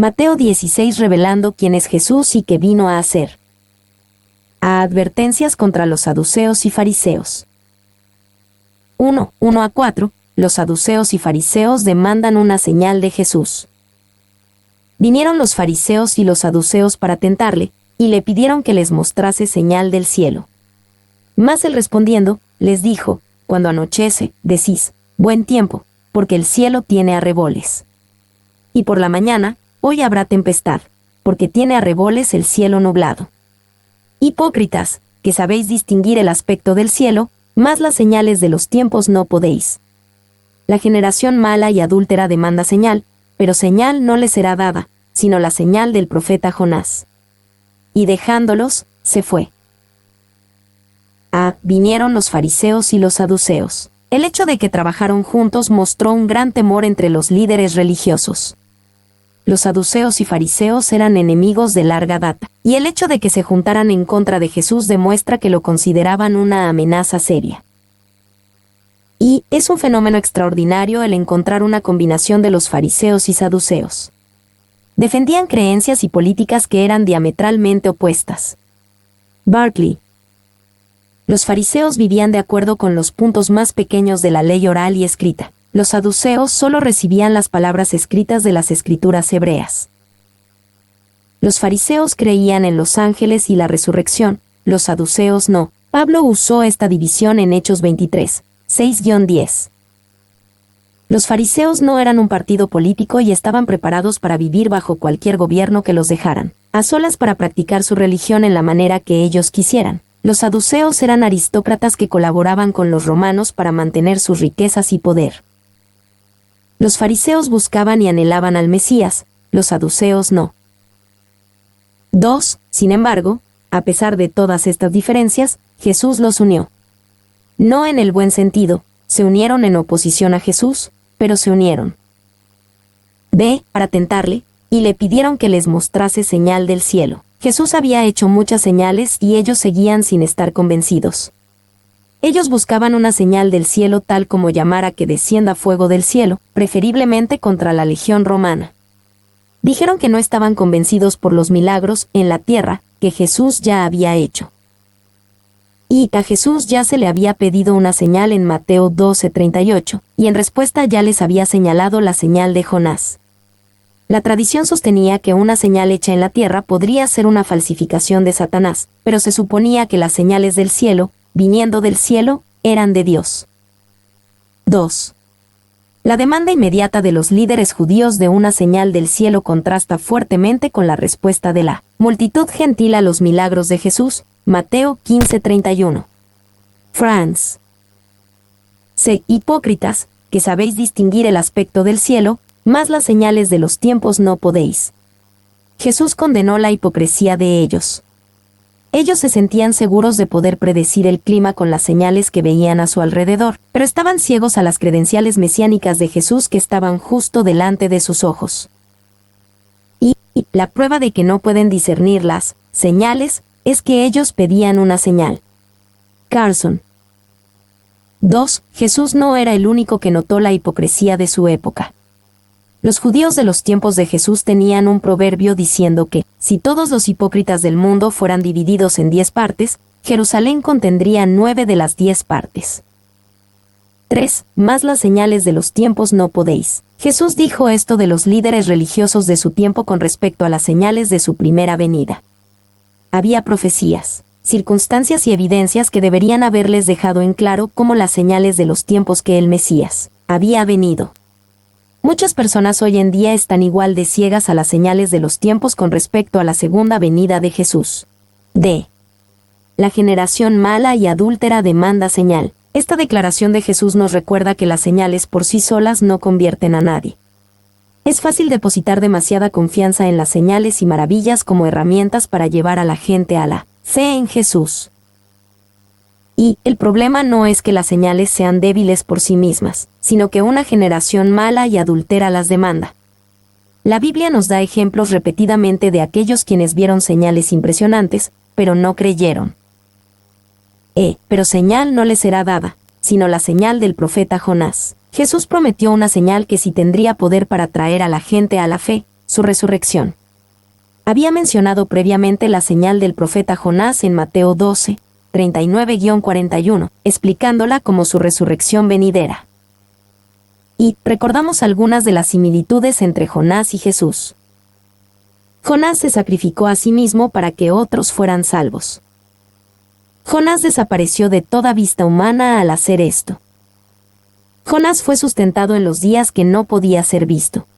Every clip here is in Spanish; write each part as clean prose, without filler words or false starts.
Mateo 16 revelando quién es Jesús y qué vino a hacer. A advertencias contra los saduceos y fariseos. 1:1-4. Los saduceos y fariseos demandan una señal de Jesús. Vinieron los fariseos y los saduceos para tentarle, y le pidieron que les mostrase señal del cielo. Mas él respondiendo, les dijo: cuando anochece, decís, buen tiempo, porque el cielo tiene arreboles. Y por la mañana, hoy habrá tempestad, porque tiene arreboles el cielo nublado. Hipócritas, que sabéis distinguir el aspecto del cielo, mas las señales de los tiempos no podéis. La generación mala y adúltera demanda señal, pero señal no le será dada, sino la señal del profeta Jonás. Y dejándolos, se fue. Vinieron los fariseos y los saduceos. El hecho de que trabajaron juntos mostró un gran temor entre los líderes religiosos. Los saduceos y fariseos eran enemigos de larga data, y el hecho de que se juntaran en contra de Jesús demuestra que lo consideraban una amenaza seria. Y es un fenómeno extraordinario el encontrar una combinación de los fariseos y saduceos. Defendían creencias y políticas que eran diametralmente opuestas. Barclay. Los fariseos vivían de acuerdo con los puntos más pequeños de la ley oral y escrita. Los saduceos solo recibían las palabras escritas de las escrituras hebreas. Los fariseos creían en los ángeles y la resurrección, los saduceos no. Pablo usó esta división en Hechos 23. 6-10. Los fariseos no eran un partido político y estaban preparados para vivir bajo cualquier gobierno que los dejaran, a solas para practicar su religión en la manera que ellos quisieran. Los saduceos eran aristócratas que colaboraban con los romanos para mantener sus riquezas y poder. Los fariseos buscaban y anhelaban al Mesías, los saduceos no. 2. Sin embargo, a pesar de todas estas diferencias, Jesús los unió. No en el buen sentido, se unieron en oposición a Jesús, pero se unieron. Para tentarle, y le pidieron que les mostrase señal del cielo. Jesús había hecho muchas señales y ellos seguían sin estar convencidos. Ellos buscaban una señal del cielo tal como llamar a que descienda fuego del cielo, preferiblemente contra la legión romana. Dijeron que no estaban convencidos por los milagros en la tierra que Jesús ya había hecho. Y a Jesús ya se le había pedido una señal en Mateo 12:38, y en respuesta ya les había señalado la señal de Jonás. La tradición sostenía que una señal hecha en la tierra podría ser una falsificación de Satanás, pero se suponía que las señales del cielo, viniendo del cielo, eran de Dios. 2. La demanda inmediata de los líderes judíos de una señal del cielo contrasta fuertemente con la respuesta de la multitud gentil a los milagros de Jesús, Mateo 15:31. Franz. Sé hipócritas, que sabéis distinguir el aspecto del cielo, mas las señales de los tiempos no podéis. Jesús condenó la hipocresía de ellos. Ellos se sentían seguros de poder predecir el clima con las señales que veían a su alrededor, pero estaban ciegos a las credenciales mesiánicas de Jesús que estaban justo delante de sus ojos. Y la prueba de que no pueden discernir las señales es que ellos pedían una señal. Carson. 2. Jesús no era el único que notó la hipocresía de su época. Los judíos de los tiempos de Jesús tenían un proverbio diciendo que, si todos los hipócritas del mundo fueran divididos en 10 partes, Jerusalén contendría 9 de las 10 partes. 3. Más las señales de los tiempos no podéis. Jesús dijo esto de los líderes religiosos de su tiempo con respecto a las señales de su primera venida. Había profecías, circunstancias y evidencias que deberían haberles dejado en claro cómo las señales de los tiempos que el Mesías había venido. Muchas personas hoy en día están igual de ciegas a las señales de los tiempos con respecto a la segunda venida de Jesús. La generación mala y adúltera demanda señal. Esta declaración de Jesús nos recuerda que las señales por sí solas no convierten a nadie. Es fácil depositar demasiada confianza en las señales y maravillas como herramientas para llevar a la gente a la fe en Jesús. Y el problema no es que las señales sean débiles por sí mismas, sino que una generación mala y adúltera las demanda. La Biblia nos da ejemplos repetidamente de aquellos quienes vieron señales impresionantes, pero no creyeron. Pero señal no les será dada, sino la señal del profeta Jonás. Jesús prometió una señal que sí tendría poder para traer a la gente a la fe, su resurrección. Había mencionado previamente la señal del profeta Jonás en Mateo 12, 39-41, explicándola como su resurrección venidera. Y recordamos algunas de las similitudes entre Jonás y Jesús. Jonás se sacrificó a sí mismo para que otros fueran salvos. Jonás desapareció de toda vista humana al hacer esto. Jonás fue sustentado en los días que no podía ser visto.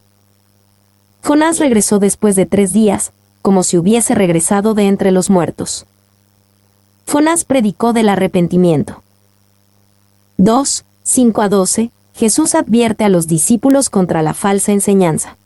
Jonás regresó después de 3 días, como si hubiese regresado de entre los muertos. Jonás predicó del arrepentimiento. 2, 5-12, Jesús advierte a los discípulos contra la falsa enseñanza.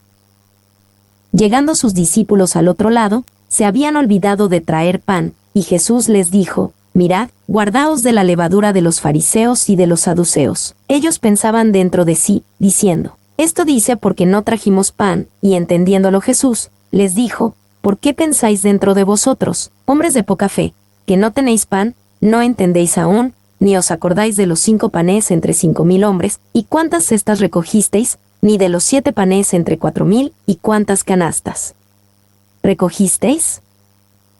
Llegando sus discípulos al otro lado, se habían olvidado de traer pan, y Jesús les dijo: «Mirad, guardaos de la levadura de los fariseos y de los saduceos». Ellos pensaban dentro de sí, diciendo: «Esto dice porque no trajimos pan», y entendiéndolo Jesús, les dijo: «¿Por qué pensáis dentro de vosotros, hombres de poca fe, que no tenéis pan? ¿No entendéis aún, ni os acordáis de los 5 panes entre 5,000 hombres, y cuántas cestas recogisteis? Ni de los 7 panes entre 4,000, y cuántas canastas recogisteis?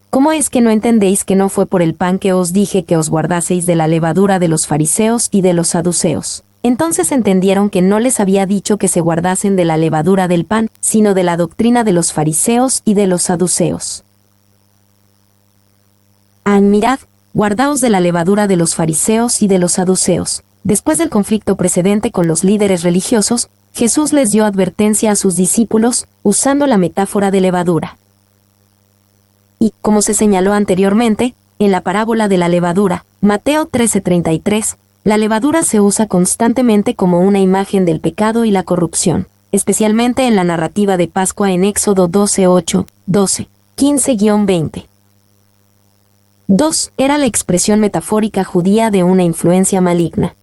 ¿Cómo es que no entendéis que no fue por el pan que os dije que os guardaseis de la levadura de los fariseos y de los saduceos?» Entonces entendieron que no les había dicho que se guardasen de la levadura del pan, sino de la doctrina de los fariseos y de los saduceos. Mirad, guardaos de la levadura de los fariseos y de los saduceos. Después del conflicto precedente con los líderes religiosos, Jesús les dio advertencia a sus discípulos, usando la metáfora de levadura. Y, como se señaló anteriormente, en la parábola de la levadura, Mateo 13:33, la levadura se usa constantemente como una imagen del pecado y la corrupción, especialmente en la narrativa de Pascua en Éxodo 12:8, 12, 15-20. 2. Era la expresión metafórica judía de una influencia maligna.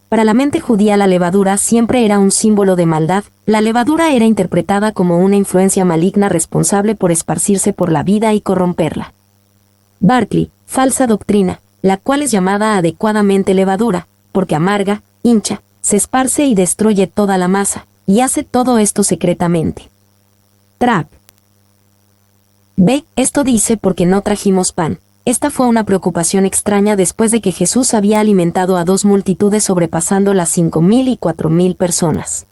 Para la mente judía la levadura siempre era un símbolo de maldad. La levadura era interpretada como una influencia maligna responsable por esparcirse por la vida y corromperla. Barclay, falsa doctrina, la cual es llamada adecuadamente levadura, porque amarga, hincha, se esparce y destruye toda la masa, y hace todo esto secretamente. Trapp. B. Esto dice porque no trajimos pan. Esta fue una preocupación extraña después de que Jesús había alimentado a 2 multitudes sobrepasando las 5,000 y 4,000 personas.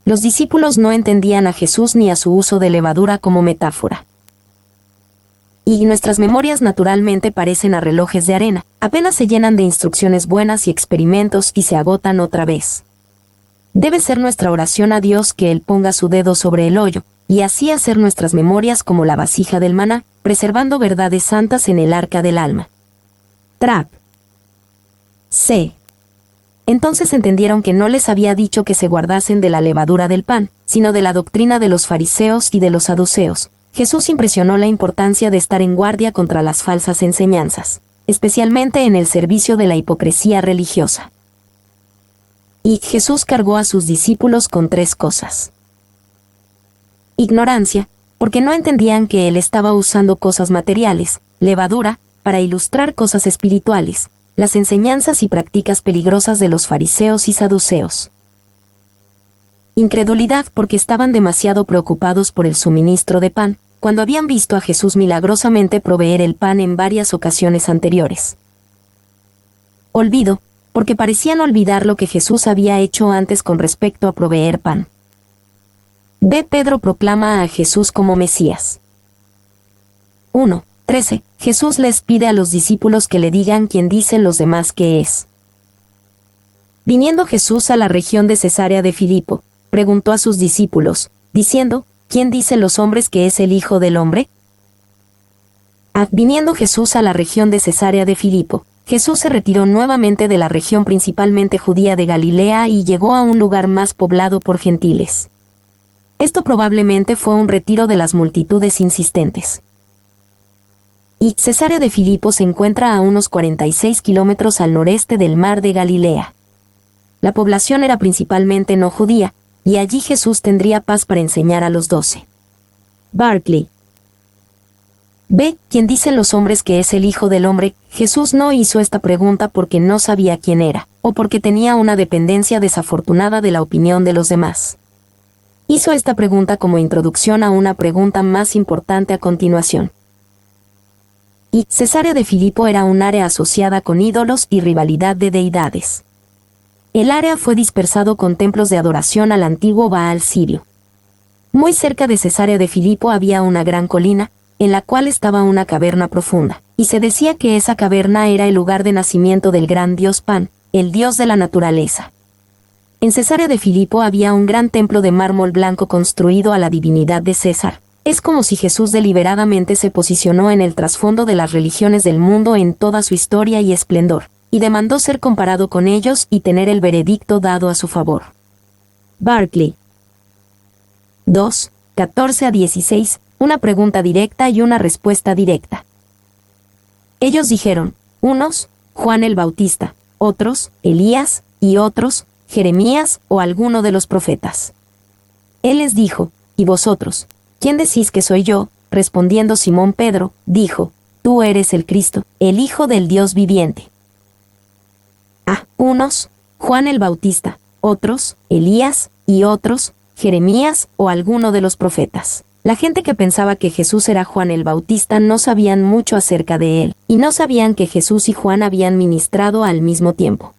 Los discípulos no entendían a Jesús ni a su uso de levadura como metáfora. Y nuestras memorias naturalmente parecen a relojes de arena, apenas se llenan de instrucciones buenas y experimentos y se agotan otra vez. Debe ser nuestra oración a Dios que Él ponga su dedo sobre el hoyo, y así hacer nuestras memorias como la vasija del maná, preservando verdades santas en el arca del alma. Trapp. C. Entonces entendieron que no les había dicho que se guardasen de la levadura del pan, sino de la doctrina de los fariseos y de los saduceos. Jesús impresionó la importancia de estar en guardia contra las falsas enseñanzas, especialmente en el servicio de la hipocresía religiosa. Y Jesús cargó a sus discípulos con 3 cosas. Ignorancia, porque no entendían que Él estaba usando cosas materiales, levadura, para ilustrar cosas espirituales, las enseñanzas y prácticas peligrosas de los fariseos y saduceos. Incredulidad, porque estaban demasiado preocupados por el suministro de pan, cuando habían visto a Jesús milagrosamente proveer el pan en varias ocasiones anteriores. Olvido, porque parecían olvidar lo que Jesús había hecho antes con respecto a proveer pan. B. Pedro proclama a Jesús como Mesías. 1:13. Jesús les pide a los discípulos que le digan quién dicen los demás que es. Viniendo Jesús a la región de Cesarea de Filipo, preguntó a sus discípulos, diciendo: ¿Quién dicen los hombres que es el Hijo del Hombre? Viniendo Jesús a la región de Cesarea de Filipo, Jesús se retiró nuevamente de la región principalmente judía de Galilea y llegó a un lugar más poblado por gentiles. Esto probablemente fue un retiro de las multitudes insistentes. Y Cesarea de Filipo se encuentra a unos 46 kilómetros al noreste del mar de Galilea. La población era principalmente no judía, y allí Jesús tendría paz para enseñar a los 12. Barclay. B. ¿Quién dicen los hombres que es el Hijo del Hombre? Jesús no hizo esta pregunta porque no sabía quién era, o porque tenía una dependencia desafortunada de la opinión de los demás. Hizo esta pregunta como introducción a una pregunta más importante a continuación. Y Cesarea de Filipo era un área asociada con ídolos y rivalidad de deidades. El área fue dispersado con templos de adoración al antiguo Baal sirio. Muy cerca de Cesarea de Filipo había una gran colina, en la cual estaba una caverna profunda, y se decía que esa caverna era el lugar de nacimiento del gran dios Pan, el dios de la naturaleza. En Cesarea de Filipo había un gran templo de mármol blanco construido a la divinidad de César. Es como si Jesús deliberadamente se posicionó en el trasfondo de las religiones del mundo en toda su historia y esplendor, y demandó ser comparado con ellos y tener el veredicto dado a su favor. Barclay. 2, 14 a 16, una pregunta directa y una respuesta directa. Ellos dijeron, unos, Juan el Bautista, otros, Elías, y otros, Jeremías o alguno de los profetas. Él les dijo, ¿y vosotros? ¿Quién decís que soy yo? Respondiendo Simón Pedro, dijo, tú eres el Cristo, el Hijo del Dios viviente. Unos, Juan el Bautista, otros, Elías, y otros, Jeremías o alguno de los profetas. La gente que pensaba que Jesús era Juan el Bautista no sabían mucho acerca de él, y no sabían que Jesús y Juan habían ministrado al mismo tiempo.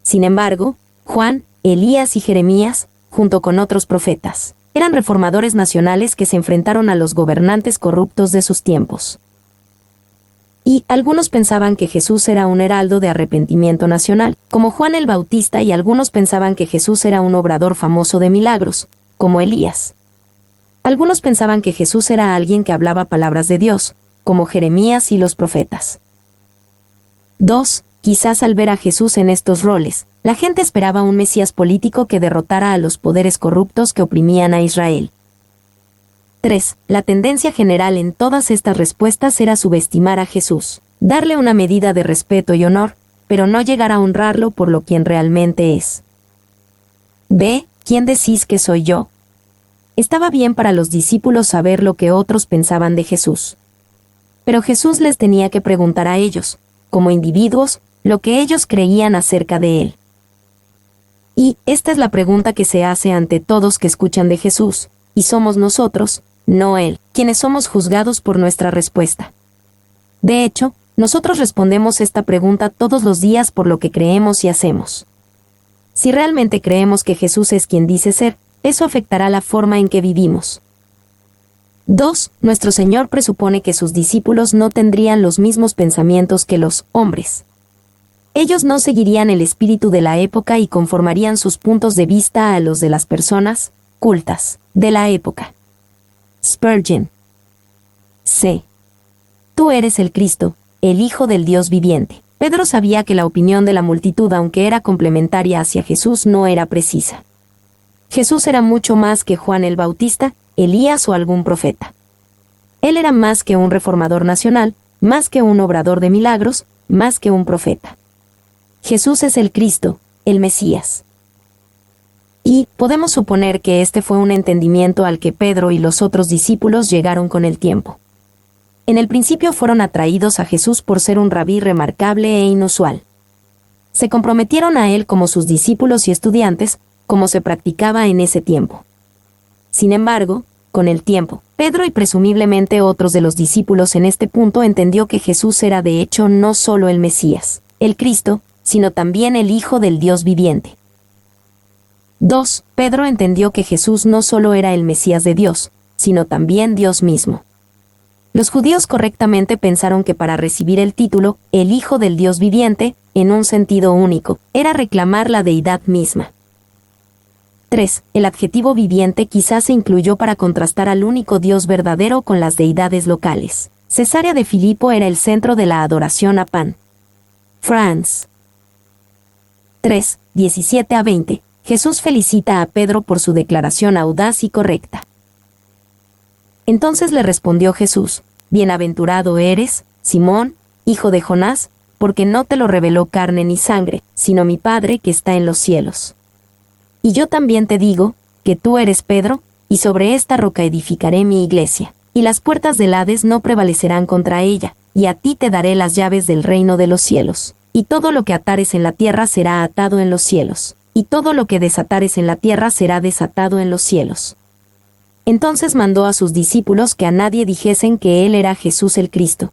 Sin embargo, Juan, Elías y Jeremías, junto con otros profetas, eran reformadores nacionales que se enfrentaron a los gobernantes corruptos de sus tiempos. Y algunos pensaban que Jesús era un heraldo de arrepentimiento nacional, como Juan el Bautista, y algunos pensaban que Jesús era un obrador famoso de milagros, como Elías. Algunos pensaban que Jesús era alguien que hablaba palabras de Dios, como Jeremías y los profetas. 2. Quizás al ver a Jesús en estos roles, la gente esperaba un Mesías político que derrotara a los poderes corruptos que oprimían a Israel. 3. La tendencia general en todas estas respuestas era subestimar a Jesús, darle una medida de respeto y honor, pero no llegar a honrarlo por lo quien realmente es. B. ¿Quién decís que soy yo? Estaba bien para los discípulos saber lo que otros pensaban de Jesús. Pero Jesús les tenía que preguntar a ellos, como individuos, lo que ellos creían acerca de él. Y esta es la pregunta que se hace ante todos que escuchan de Jesús, y somos nosotros, no él, quienes somos juzgados por nuestra respuesta. De hecho, nosotros respondemos esta pregunta todos los días por lo que creemos y hacemos. Si realmente creemos que Jesús es quien dice ser, eso afectará la forma en que vivimos. 2. Nuestro Señor presupone que sus discípulos no tendrían los mismos pensamientos que los hombres. Ellos no seguirían el espíritu de la época y conformarían sus puntos de vista a los de las personas cultas de la época. Spurgeon. C. Tú eres el Cristo, el Hijo del Dios viviente. Pedro sabía que la opinión de la multitud, aunque era complementaria hacia Jesús, no era precisa. Jesús era mucho más que Juan el Bautista, Elías o algún profeta. Él era más que un reformador nacional, más que un obrador de milagros, más que un profeta. Jesús es el Cristo, el Mesías. Y podemos suponer que este fue un entendimiento al que Pedro y los otros discípulos llegaron con el tiempo. En el principio fueron atraídos a Jesús por ser un rabí remarcable e inusual. Se comprometieron a él como sus discípulos y estudiantes, como se practicaba en ese tiempo. Sin embargo, con el tiempo, Pedro y presumiblemente otros de los discípulos en este punto entendió que Jesús era de hecho no solo el Mesías, el Cristo, sino también el Hijo del Dios viviente. 2. Pedro entendió que Jesús no solo era el Mesías de Dios, sino también Dios mismo. Los judíos correctamente pensaron que para recibir el título, el Hijo del Dios viviente, en un sentido único, era reclamar la deidad misma. 3. El adjetivo viviente quizás se incluyó para contrastar al único Dios verdadero con las deidades locales. Cesarea de Filipo era el centro de la adoración a Pan. France. 3, 17 a 20. Jesús felicita a Pedro por su declaración audaz y correcta. Entonces le respondió Jesús, bienaventurado eres, Simón, hijo de Jonás, porque no te lo reveló carne ni sangre, sino mi Padre que está en los cielos. Y yo también te digo, que tú eres Pedro, y sobre esta roca edificaré mi iglesia, y las puertas del Hades no prevalecerán contra ella, y a ti te daré las llaves del reino de los cielos, y todo lo que atares en la tierra será atado en los cielos, y todo lo que desatares en la tierra será desatado en los cielos. Entonces mandó a sus discípulos que a nadie dijesen que él era Jesús el Cristo.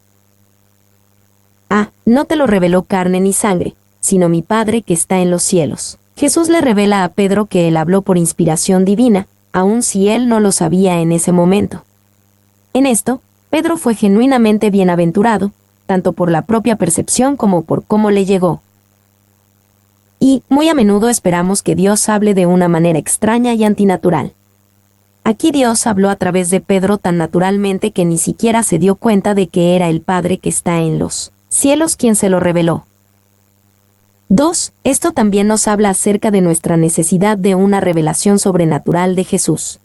No te lo reveló carne ni sangre, sino mi Padre que está en los cielos. Jesús le revela a Pedro que él habló por inspiración divina, aun si él no lo sabía en ese momento. En esto, Pedro fue genuinamente bienaventurado, tanto por la propia percepción como por cómo le llegó. Y, muy a menudo esperamos que Dios hable de una manera extraña y antinatural. Aquí Dios habló a través de Pedro tan naturalmente que ni siquiera se dio cuenta de que era el Padre que está en los cielos quien se lo reveló. 2. Esto también nos habla acerca de nuestra necesidad de una revelación sobrenatural de Jesús.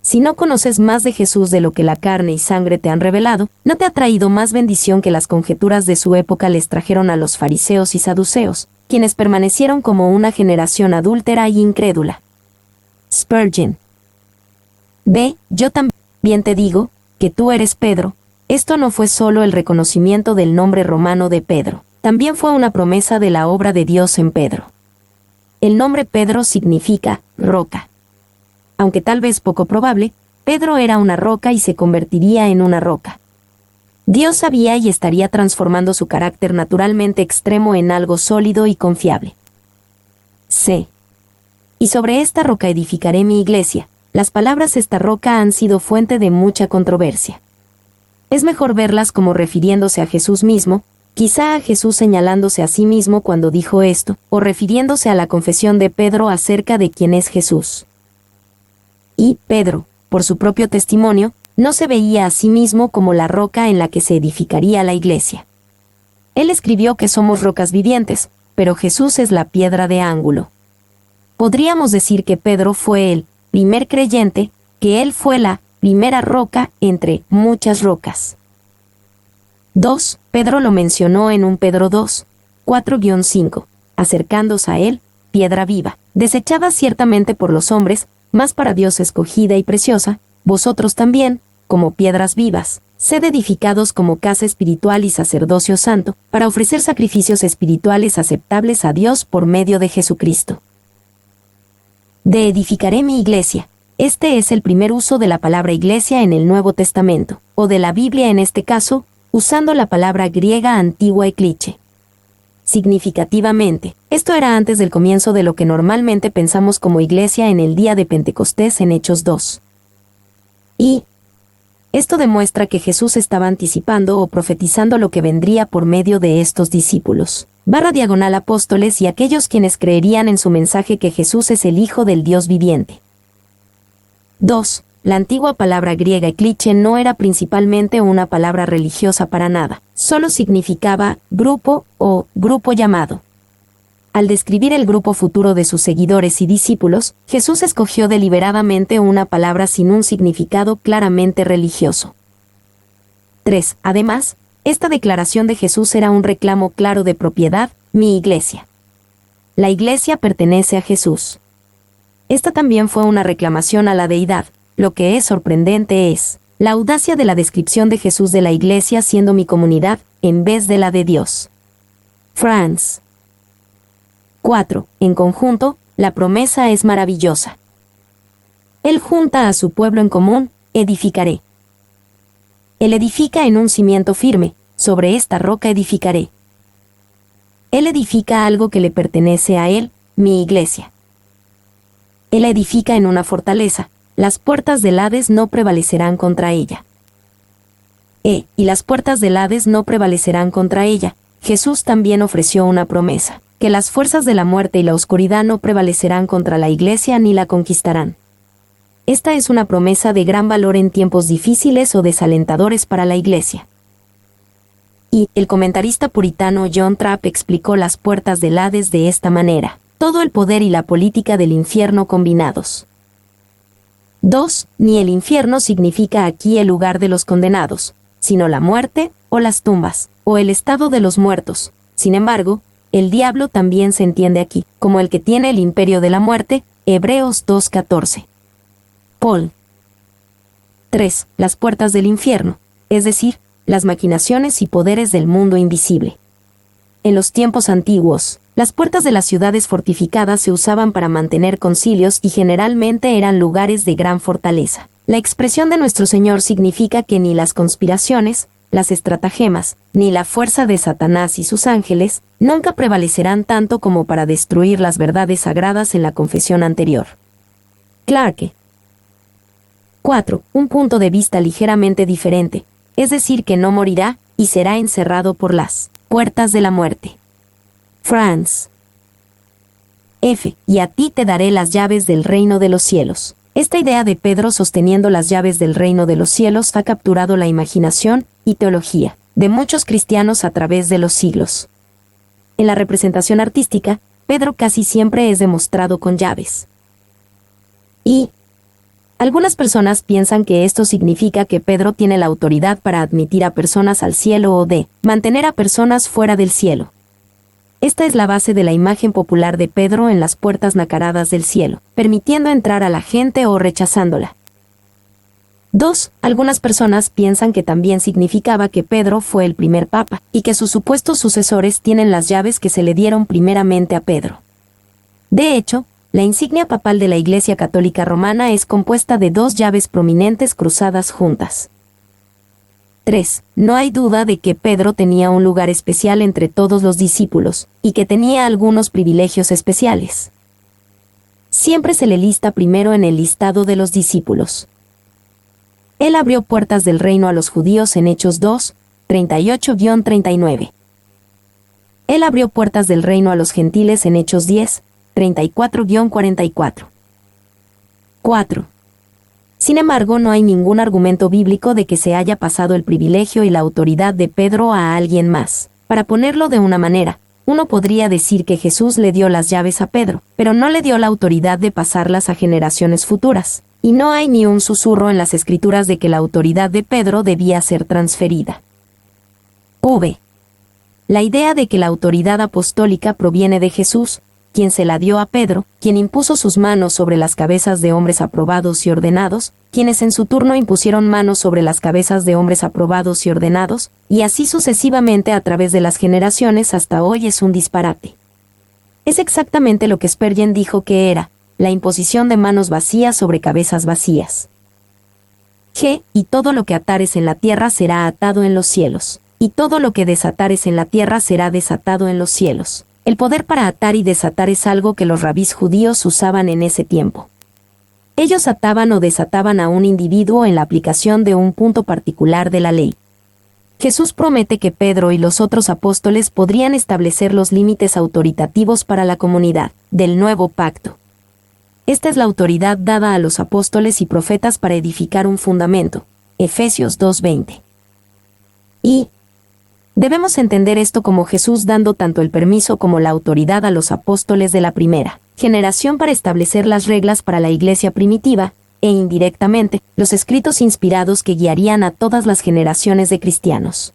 Si no conoces más de Jesús de lo que la carne y sangre te han revelado, no te ha traído más bendición que las conjeturas de su época les trajeron a los fariseos y saduceos, quienes permanecieron como una generación adúltera y incrédula. Spurgeon. Yo también te digo, que tú eres Pedro. Esto no fue solo el reconocimiento del nombre romano de Pedro, también fue una promesa de la obra de Dios en Pedro. El nombre Pedro significa roca. Aunque tal vez poco probable, Pedro era una roca y se convertiría en una roca. Dios sabía y estaría transformando su carácter naturalmente extremo en algo sólido y confiable. Y sobre esta roca edificaré mi iglesia. Las palabras esta roca han sido fuente de mucha controversia. Es mejor verlas como refiriéndose a Jesús mismo, quizá a Jesús señalándose a sí mismo cuando dijo esto, o refiriéndose a la confesión de Pedro acerca de quién es Jesús. Y Pedro, por su propio testimonio, no se veía a sí mismo como la roca en la que se edificaría la iglesia. Él escribió que somos rocas vivientes, pero Jesús es la piedra de ángulo. Podríamos decir que Pedro fue el primer creyente, que él fue la primera roca entre muchas rocas. 2. Pedro lo mencionó en 1 Pedro 2, 4-5, acercándose a él, piedra viva, desechada ciertamente por los hombres, mas para Dios escogida y preciosa, vosotros también, como piedras vivas, sed edificados como casa espiritual y sacerdocio santo, para ofrecer sacrificios espirituales aceptables a Dios por medio de Jesucristo. Edificaré mi iglesia. Este es el primer uso de la palabra iglesia en el Nuevo Testamento, o de la Biblia en este caso, usando la palabra griega antigua ekliche. Significativamente, esto era antes del comienzo de lo que normalmente pensamos como iglesia en el día de Pentecostés en Hechos 2. Y esto demuestra que Jesús estaba anticipando o profetizando lo que vendría por medio de estos discípulos, /apóstoles y aquellos quienes creerían en su mensaje que Jesús es el Hijo del Dios viviente. 2. La antigua palabra griega ekliche no era principalmente una palabra religiosa para nada, solo significaba grupo o grupo llamado. Al describir el grupo futuro de sus seguidores y discípulos, Jesús escogió deliberadamente una palabra sin un significado claramente religioso. 3. Además, esta declaración de Jesús era un reclamo claro de propiedad, mi iglesia. La iglesia pertenece a Jesús. Esta también fue una reclamación a la deidad. Lo que es sorprendente es la audacia de la descripción de Jesús de la iglesia siendo mi comunidad, en vez de la de Dios. Franz. 4. En conjunto, la promesa es maravillosa. Él junta a su pueblo en común, edificaré. Él edifica en un cimiento firme, sobre esta roca edificaré. Él edifica algo que le pertenece a él, mi iglesia. Él edifica en una fortaleza, las puertas del Hades no prevalecerán contra ella. Y las puertas del Hades no prevalecerán contra ella. Jesús también ofreció una promesa, que las fuerzas de la muerte y la oscuridad no prevalecerán contra la iglesia ni la conquistarán. Esta es una promesa de gran valor en tiempos difíciles o desalentadores para la iglesia. Y el comentarista puritano John Trapp explicó las puertas del Hades de esta manera: todo el poder y la política del infierno combinados. 2. Ni el infierno significa aquí el lugar de los condenados, sino la muerte, o las tumbas, o el estado de los muertos. Sin embargo, el diablo también se entiende aquí, como el que tiene el imperio de la muerte, Hebreos 2:14. Paul. 3. Las puertas del infierno, es decir, las maquinaciones y poderes del mundo invisible. En los tiempos antiguos, Las puertas de las ciudades fortificadas se usaban para mantener concilios y generalmente eran lugares de gran fortaleza. La expresión de nuestro Señor significa que ni las conspiraciones, las estratagemas, ni la fuerza de Satanás y sus ángeles, nunca prevalecerán tanto como para destruir las verdades sagradas en la confesión anterior. Clarke. 4. Un punto de vista ligeramente diferente, es decir, que no morirá y será encerrado por las puertas de la muerte. Franz. F. Y a ti te daré las llaves del reino de los cielos. Esta idea de Pedro sosteniendo las llaves del reino de los cielos ha capturado la imaginación y teología de muchos cristianos a través de los siglos. En la representación artística, Pedro casi siempre es demostrado con llaves. Y algunas personas piensan que esto significa que Pedro tiene la autoridad para admitir a personas al cielo o de mantener a personas fuera del cielo. Esta es la base de la imagen popular de Pedro en las puertas nacaradas del cielo, permitiendo entrar a la gente o rechazándola. 2. Algunas personas piensan que también significaba que Pedro fue el primer papa, y que sus supuestos sucesores tienen las llaves que se le dieron primeramente a Pedro. De hecho, la insignia papal de la Iglesia Católica Romana es compuesta de 2 llaves prominentes cruzadas juntas. 3. No hay duda de que Pedro tenía un lugar especial entre todos los discípulos, y que tenía algunos privilegios especiales. Siempre se le lista primero en el listado de los discípulos. Él abrió puertas del reino a los judíos en Hechos 2, 38-39. Él abrió puertas del reino a los gentiles en Hechos 10, 34-44. 4. Sin embargo, no hay ningún argumento bíblico de que se haya pasado el privilegio y la autoridad de Pedro a alguien más. Para ponerlo de una manera, uno podría decir que Jesús le dio las llaves a Pedro, pero no le dio la autoridad de pasarlas a generaciones futuras. Y no hay ni un susurro en las Escrituras de que la autoridad de Pedro debía ser transferida. V. La idea de que la autoridad apostólica proviene de Jesús, quien se la dio a Pedro, quien impuso sus manos sobre las cabezas de hombres aprobados y ordenados, quienes en su turno impusieron manos sobre las cabezas de hombres aprobados y ordenados, y así sucesivamente a través de las generaciones hasta hoy es un disparate. Es exactamente lo que Spurgeon dijo que era, la imposición de manos vacías sobre cabezas vacías. G. Y todo lo que atares en la tierra será atado en los cielos, y todo lo que desatares en la tierra será desatado en los cielos. El poder para atar y desatar es algo que los rabís judíos usaban en ese tiempo. Ellos ataban o desataban a un individuo en la aplicación de un punto particular de la ley. Jesús promete que Pedro y los otros apóstoles podrían establecer los límites autoritativos para la comunidad del nuevo pacto. Esta es la autoridad dada a los apóstoles y profetas para edificar un fundamento. Efesios 2:20. Y debemos entender esto como Jesús dando tanto el permiso como la autoridad a los apóstoles de la primera generación para establecer las reglas para la iglesia primitiva, e indirectamente, los escritos inspirados que guiarían a todas las generaciones de cristianos.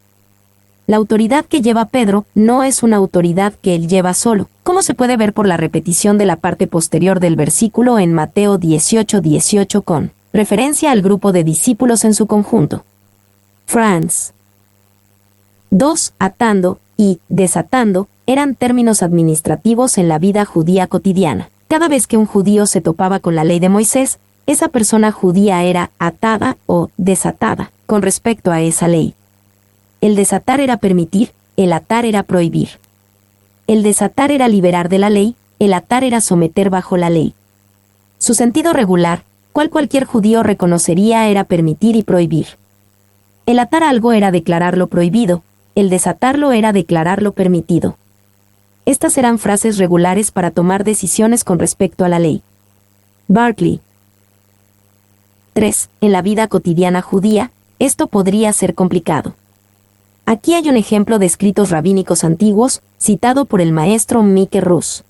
La autoridad que lleva Pedro no es una autoridad que él lleva solo, como se puede ver por la repetición de la parte posterior del versículo en Mateo 18:18 con referencia al grupo de discípulos en su conjunto. Franz. 2. Atando y desatando eran términos administrativos en la vida judía cotidiana. Cada vez que un judío se topaba con la ley de Moisés, esa persona judía era atada o desatada con respecto a esa ley. El desatar era permitir, el atar era prohibir. El desatar era liberar de la ley, el atar era someter bajo la ley. Su sentido regular, cual cualquier judío reconocería, era permitir y prohibir. El atar algo era declararlo prohibido, el desatarlo era declararlo permitido. Estas eran frases regulares para tomar decisiones con respecto a la ley. Barclay. 3. En la vida cotidiana judía, esto podría ser complicado. Aquí hay un ejemplo de escritos rabínicos antiguos, citado por el maestro Mike Rus.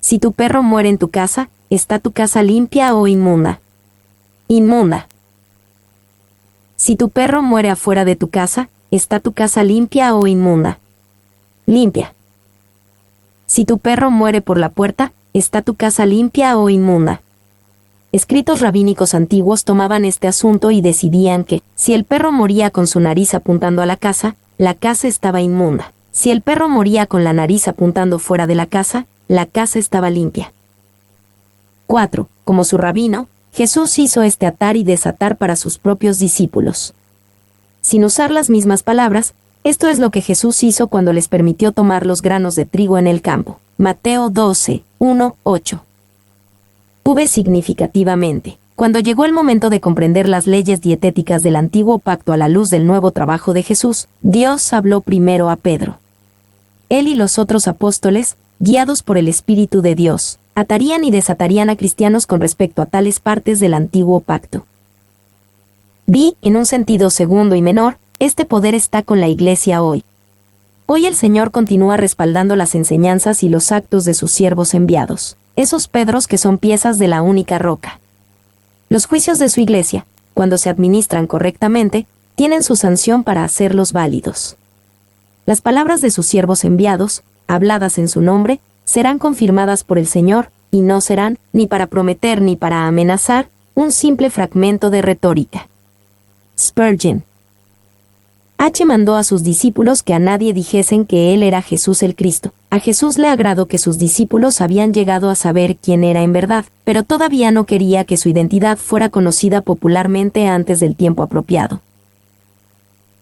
Si tu perro muere en tu casa, ¿está tu casa limpia o inmunda? Inmunda. Si tu perro muere afuera de tu casa, ¿está tu casa limpia o inmunda? Limpia. Si tu perro muere por la puerta, ¿está tu casa limpia o inmunda? Escritos rabínicos antiguos tomaban este asunto y decidían que, si el perro moría con su nariz apuntando a la casa estaba inmunda. Si el perro moría con la nariz apuntando fuera de la casa estaba limpia. 4. Como su rabino, Jesús hizo este atar y desatar para sus propios discípulos. Sin usar las mismas palabras, esto es lo que Jesús hizo cuando les permitió tomar los granos de trigo en el campo. Mateo 12, 1, 8. Significativamente. Cuando llegó el momento de comprender las leyes dietéticas del antiguo pacto a la luz del nuevo trabajo de Jesús, Dios habló primero a Pedro. Él y los otros apóstoles, guiados por el Espíritu de Dios, atarían y desatarían a cristianos con respecto a tales partes del antiguo pacto. En un sentido segundo y menor, este poder está con la Iglesia hoy. Hoy el Señor continúa respaldando las enseñanzas y los actos de sus siervos enviados, esos Pedros que son piezas de la única roca. Los juicios de su Iglesia, cuando se administran correctamente, tienen su sanción para hacerlos válidos. Las palabras de sus siervos enviados, habladas en su nombre, serán confirmadas por el Señor, y no serán, ni para prometer ni para amenazar, un simple fragmento de retórica. Spurgeon. Mandó a sus discípulos que a nadie dijesen que él era Jesús el Cristo. A Jesús le agradó que sus discípulos habían llegado a saber quién era en verdad, pero todavía no quería que su identidad fuera conocida popularmente antes del tiempo apropiado.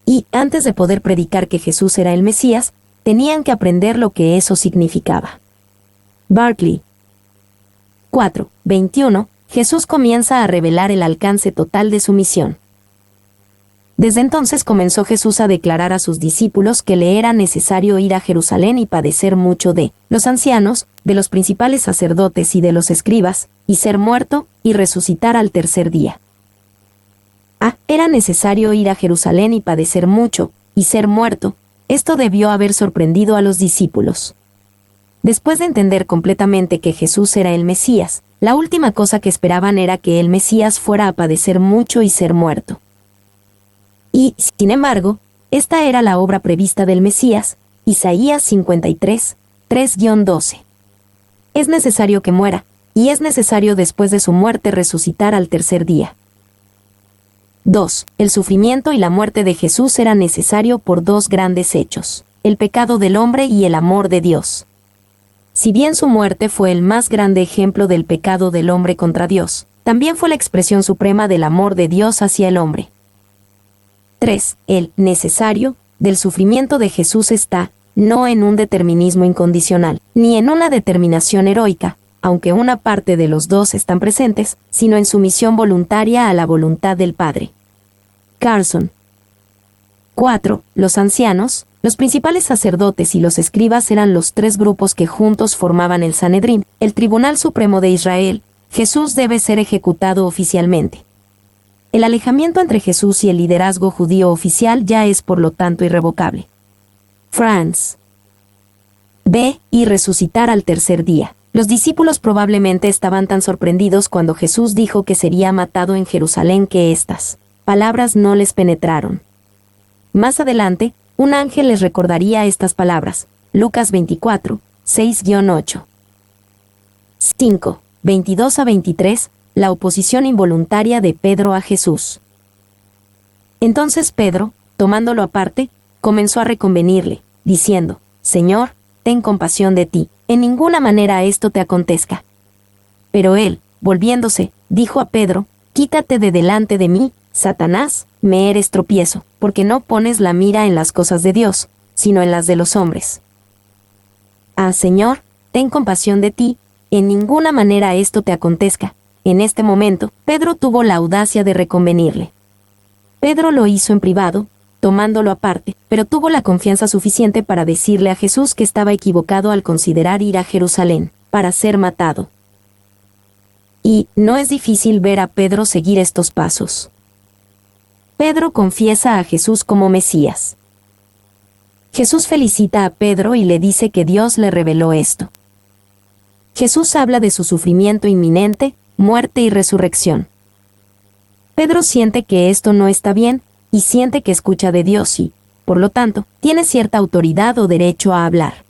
Y, antes de poder predicar que Jesús era el Mesías, tenían que aprender lo que eso significaba. Barclay. 4. 21. Jesús comienza a revelar el alcance total de su misión. Desde entonces comenzó Jesús a declarar a sus discípulos que le era necesario ir a Jerusalén y padecer mucho de los ancianos, de los principales sacerdotes y de los escribas, y ser muerto, y resucitar al tercer día. Era necesario ir a Jerusalén y padecer mucho, y ser muerto. Esto debió haber sorprendido a los discípulos. Después de entender completamente que Jesús era el Mesías, la última cosa que esperaban era que el Mesías fuera a padecer mucho y ser muerto. Y, sin embargo, esta era la obra prevista del Mesías, Isaías 53, 3-12. Es necesario que muera, y es necesario después de su muerte resucitar al tercer día. 2. El sufrimiento y la muerte de Jesús era necesario por dos grandes hechos: el pecado del hombre y el amor de Dios. Si bien su muerte fue el más grande ejemplo del pecado del hombre contra Dios, también fue la expresión suprema del amor de Dios hacia el hombre. 3. El necesario del sufrimiento de Jesús está, no en un determinismo incondicional, ni en una determinación heroica, aunque una parte de los dos están presentes, sino en sumisión voluntaria a la voluntad del Padre. Carson. 4. Los ancianos, los principales sacerdotes y los escribas eran los tres grupos que juntos formaban el Sanedrín, el Tribunal Supremo de Israel. Jesús debe ser ejecutado oficialmente. El alejamiento entre Jesús y el liderazgo judío oficial ya es por lo tanto irrevocable. Franz. Y resucitar al tercer día. Los discípulos probablemente estaban tan sorprendidos cuando Jesús dijo que sería matado en Jerusalén que estas palabras no les penetraron. Más adelante, un ángel les recordaría estas palabras. Lucas 24, 6-8. 5. 22-23. La oposición involuntaria de Pedro a Jesús. Entonces Pedro, tomándolo aparte, comenzó a reconvenirle, diciendo: Señor, ten compasión de ti, en ninguna manera esto te acontezca. Pero él, volviéndose, dijo a Pedro: Quítate de delante de mí, Satanás, me eres tropiezo, porque no pones la mira en las cosas de Dios, sino en las de los hombres. Señor, ten compasión de ti, en ninguna manera esto te acontezca. En este momento, Pedro tuvo la audacia de reconvenirle. Pedro lo hizo en privado, tomándolo aparte, pero tuvo la confianza suficiente para decirle a Jesús que estaba equivocado al considerar ir a Jerusalén, para ser matado. Y no es difícil ver a Pedro seguir estos pasos. Pedro confiesa a Jesús como Mesías. Jesús felicita a Pedro y le dice que Dios le reveló esto. Jesús habla de su sufrimiento inminente, muerte y resurrección. Pedro siente que esto no está bien, y siente que escucha de Dios y, por lo tanto, tiene cierta autoridad o derecho a hablar.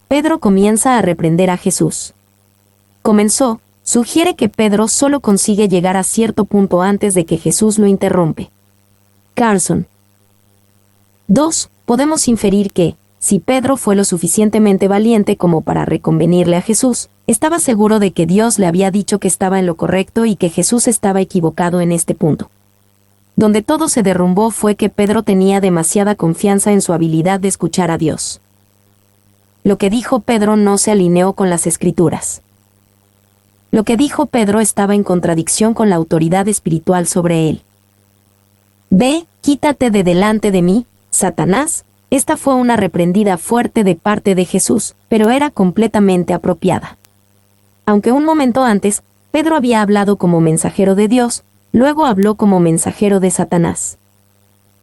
Pedro comienza a reprender a Jesús. Sugiere que Pedro solo consigue llegar a cierto punto antes de que Jesús lo interrumpe. Carson. 2. Podemos inferir que, si Pedro fue lo suficientemente valiente como para reconvenirle a Jesús, estaba seguro de que Dios le había dicho que estaba en lo correcto y que Jesús estaba equivocado en este punto. Donde todo se derrumbó fue que Pedro tenía demasiada confianza en su habilidad de escuchar a Dios. Lo que dijo Pedro no se alineó con las Escrituras. Lo que dijo Pedro estaba en contradicción con la autoridad espiritual sobre él. Ve, quítate de delante de mí, Satanás. Esta fue una reprendida fuerte de parte de Jesús, pero era completamente apropiada. Aunque un momento antes, Pedro había hablado como mensajero de Dios, luego habló como mensajero de Satanás.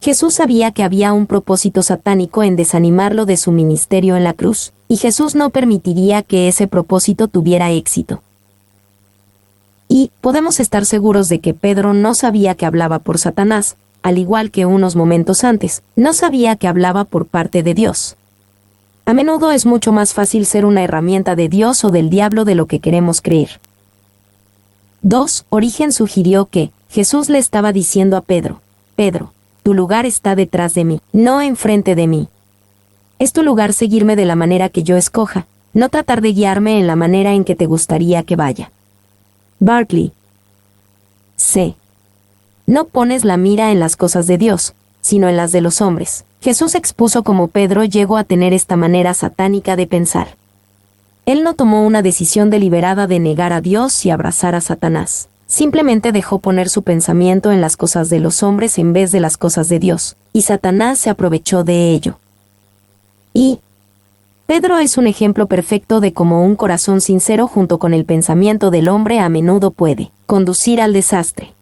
Jesús sabía que había un propósito satánico en desanimarlo de su ministerio en la cruz, y Jesús no permitiría que ese propósito tuviera éxito. Y podemos estar seguros de que Pedro no sabía que hablaba por Satanás, al igual que unos momentos antes, no sabía que hablaba por parte de Dios. A menudo es mucho más fácil ser una herramienta de Dios o del diablo de lo que queremos creer. 2. Origen sugirió que Jesús le estaba diciendo a Pedro: Pedro, tu lugar está detrás de mí, no enfrente de mí. Es tu lugar seguirme de la manera que yo escoja, no tratar de guiarme en la manera en que te gustaría que vaya. Barclay. C. No pones la mira en las cosas de Dios, sino en las de los hombres. Jesús expuso cómo Pedro llegó a tener esta manera satánica de pensar. Él no tomó una decisión deliberada de negar a Dios y abrazar a Satanás. Simplemente dejó poner su pensamiento en las cosas de los hombres en vez de las cosas de Dios, y Satanás se aprovechó de ello. Y Pedro es un ejemplo perfecto de cómo un corazón sincero junto con el pensamiento del hombre a menudo puede conducir al desastre.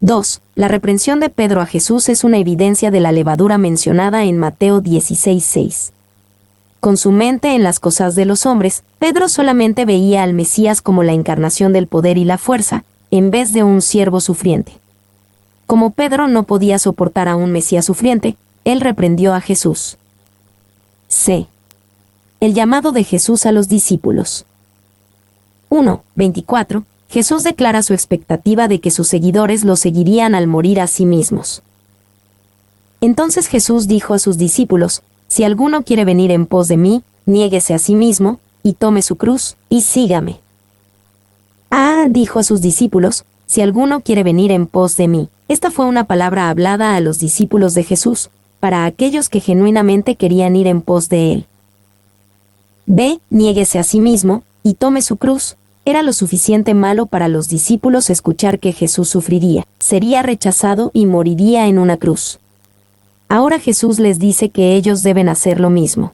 2. La reprensión de Pedro a Jesús es una evidencia de la levadura mencionada en Mateo 16:6. Con su mente en las cosas de los hombres, Pedro solamente veía al Mesías como la encarnación del poder y la fuerza, en vez de un siervo sufriente. Como Pedro no podía soportar a un Mesías sufriente, él reprendió a Jesús. C. El llamado de Jesús a los discípulos. 1:24. Jesús declara su expectativa de que sus seguidores lo seguirían al morir a sí mismos. Entonces Jesús dijo a sus discípulos: si alguno quiere venir en pos de mí, niéguese a sí mismo, y tome su cruz, y sígame. Dijo a sus discípulos: si alguno quiere venir en pos de mí. Esta fue una palabra hablada a los discípulos de Jesús, para aquellos que genuinamente querían ir en pos de él. B. Niéguese a sí mismo, y tome su cruz. Era lo suficiente malo para los discípulos escuchar que Jesús sufriría, sería rechazado y moriría en una cruz. Ahora Jesús les dice que ellos deben hacer lo mismo.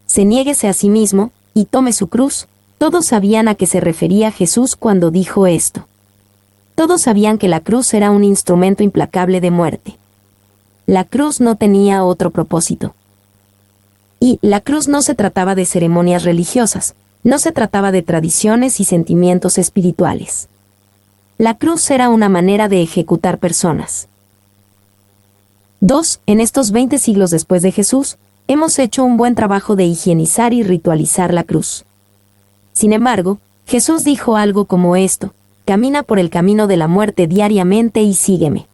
Se niéguese a sí mismo, y tome su cruz. Todos sabían a qué se refería Jesús cuando dijo esto. Todos sabían que la cruz era un instrumento implacable de muerte. La cruz no tenía otro propósito. Y la cruz no se trataba de ceremonias religiosas, no se trataba de tradiciones y sentimientos espirituales. La cruz era una manera de ejecutar personas. 2. En estos 20 siglos después de Jesús, hemos hecho un buen trabajo de higienizar y ritualizar la cruz. Sin embargo, Jesús dijo algo como esto: camina por el camino de la muerte diariamente y sígueme.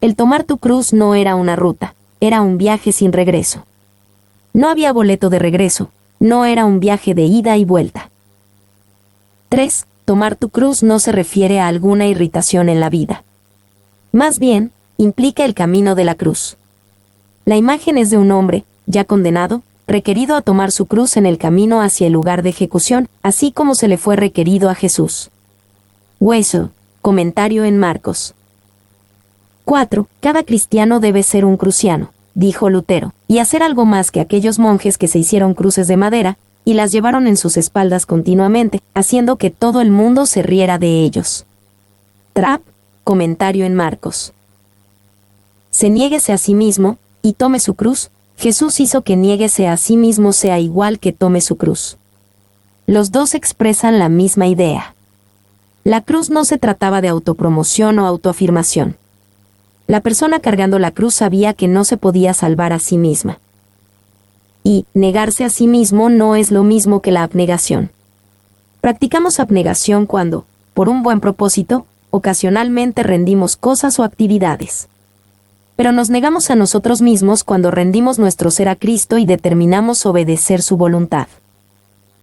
El tomar tu cruz no era una ruta, era un viaje sin regreso. No había boleto de regreso, no era un viaje de ida y vuelta. 3. Tomar tu cruz no se refiere a alguna irritación en la vida. Más bien, implica el camino de la cruz. La imagen es de un hombre, ya condenado, requerido a tomar su cruz en el camino hacia el lugar de ejecución, así como se le fue requerido a Jesús. Wessel, comentario en Marcos. 4. Cada cristiano debe ser un cruciano, dijo Lutero, y hacer algo más que aquellos monjes que se hicieron cruces de madera, y las llevaron en sus espaldas continuamente, haciendo que todo el mundo se riera de ellos. Trapp, comentario en Marcos. Se niéguese a sí mismo, y tome su cruz. Jesús hizo que niéguese a sí mismo sea igual que tome su cruz. Los dos expresan la misma idea. La cruz no se trataba de autopromoción o autoafirmación. La persona cargando la cruz sabía que no se podía salvar a sí misma. Y negarse a sí mismo no es lo mismo que la abnegación. Practicamos abnegación cuando, por un buen propósito, ocasionalmente rendimos cosas o actividades. pero nos negamos a nosotros mismos cuando rendimos nuestro ser a Cristo y determinamos obedecer su voluntad.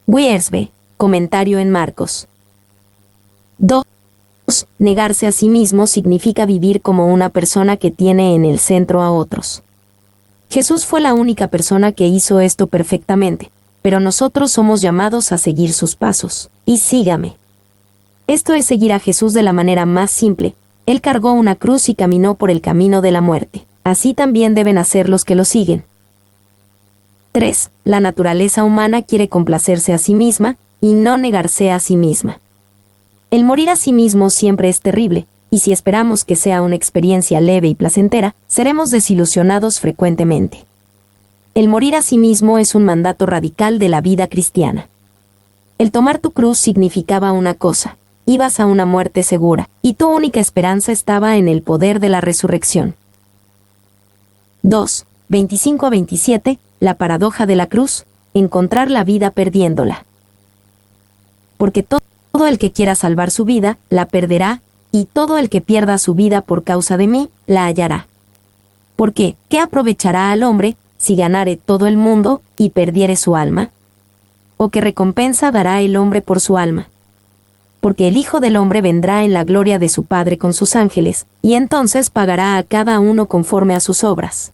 Wiersbe, comentario en Marcos. 2. Negarse a sí mismo significa vivir como una persona que tiene en el centro a otros. Jesús fue la única persona que hizo esto perfectamente, pero nosotros somos llamados a seguir sus pasos. Y sígame. Esto es seguir a Jesús de la manera más simple. Él cargó una cruz y caminó por el camino de la muerte. Así también deben hacer los que lo siguen. 3. La naturaleza humana quiere complacerse a sí misma y no negarse a sí misma. El morir a sí mismo siempre es terrible, y si esperamos que sea una experiencia leve y placentera, seremos desilusionados frecuentemente. El morir a sí mismo es un mandato radical de la vida cristiana. El tomar tu cruz significaba una cosa: ibas a una muerte segura, y tu única esperanza estaba en el poder de la resurrección. 2. 25 a 27, la paradoja de la cruz, encontrar la vida perdiéndola. Porque todo el que quiera salvar su vida, la perderá, y todo el que pierda su vida por causa de mí, la hallará. Porque, ¿qué aprovechará al hombre, si ganare todo el mundo, y perdiere su alma? ¿O qué recompensa dará el hombre por su alma? Porque el Hijo del Hombre vendrá en la gloria de su Padre con sus ángeles, y entonces pagará a cada uno conforme a sus obras.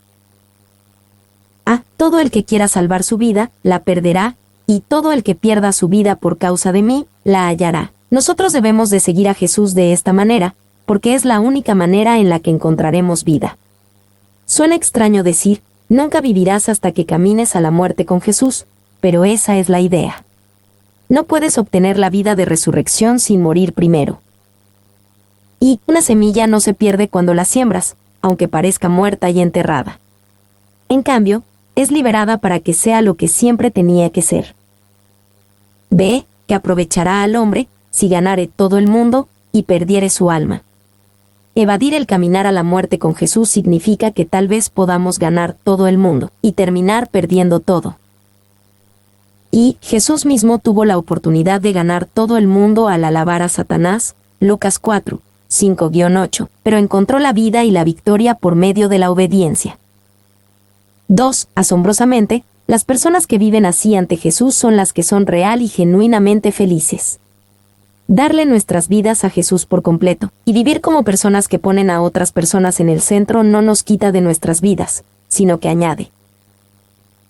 Todo el que quiera salvar su vida, la perderá, y todo el que pierda su vida por causa de mí, la hallará. Nosotros debemos de seguir a Jesús de esta manera, porque es la única manera en la que encontraremos vida. Suena extraño decir, nunca vivirás hasta que camines a la muerte con Jesús, pero esa es la idea. No puedes obtener la vida de resurrección sin morir primero. Y una semilla no se pierde cuando la siembras, aunque parezca muerta y enterrada. En cambio, es liberada para que sea lo que siempre tenía que ser. B. Que aprovechará al hombre, si ganare todo el mundo, y perdiere su alma. Evadir el caminar a la muerte con Jesús significa que tal vez podamos ganar todo el mundo, y terminar perdiendo todo. Y Jesús mismo tuvo la oportunidad de ganar todo el mundo al alabar a Satanás, Lucas 4, 5-8, pero encontró la vida y la victoria por medio de la obediencia. 2. Asombrosamente, las personas que viven así ante Jesús son las que son real y genuinamente felices. Darle nuestras vidas a Jesús por completo, y vivir como personas que ponen a otras personas en el centro no nos quita de nuestras vidas, sino que añade.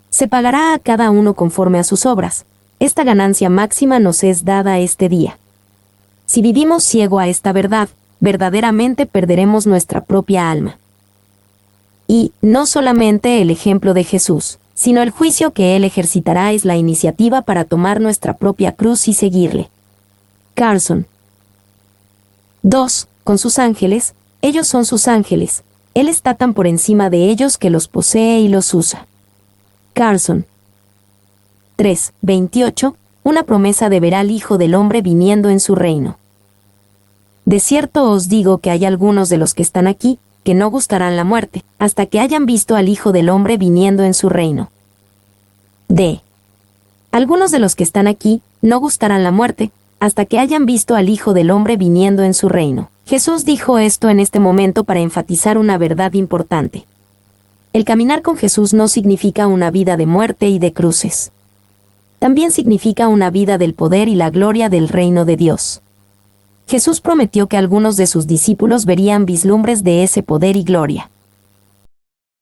Se pagará a cada uno conforme a sus obras. Esta ganancia máxima nos es dada este día. Si vivimos ciego a esta verdad, verdaderamente perderemos nuestra propia alma. Y, no solamente el ejemplo de Jesús, sino el juicio que Él ejercitará es la iniciativa para tomar nuestra propia cruz y seguirle. Carson. 2. Con sus ángeles, ellos son sus ángeles, Él está tan por encima de ellos que los posee y los usa. Carson. 3. 28. Una promesa de ver al Hijo del Hombre viniendo en su reino. De cierto os digo que hay algunos de los que están aquí, que no gustarán la muerte, hasta que hayan visto al Hijo del Hombre viniendo en su reino. D. Algunos de los que están aquí, no gustarán la muerte, hasta que hayan visto al Hijo del Hombre viniendo en su reino. Jesús dijo esto en este momento para enfatizar una verdad importante. El caminar con Jesús no significa una vida de muerte y de cruces. También significa una vida del poder y la gloria del reino de Dios. Jesús prometió que algunos de sus discípulos verían vislumbres de ese poder y gloria.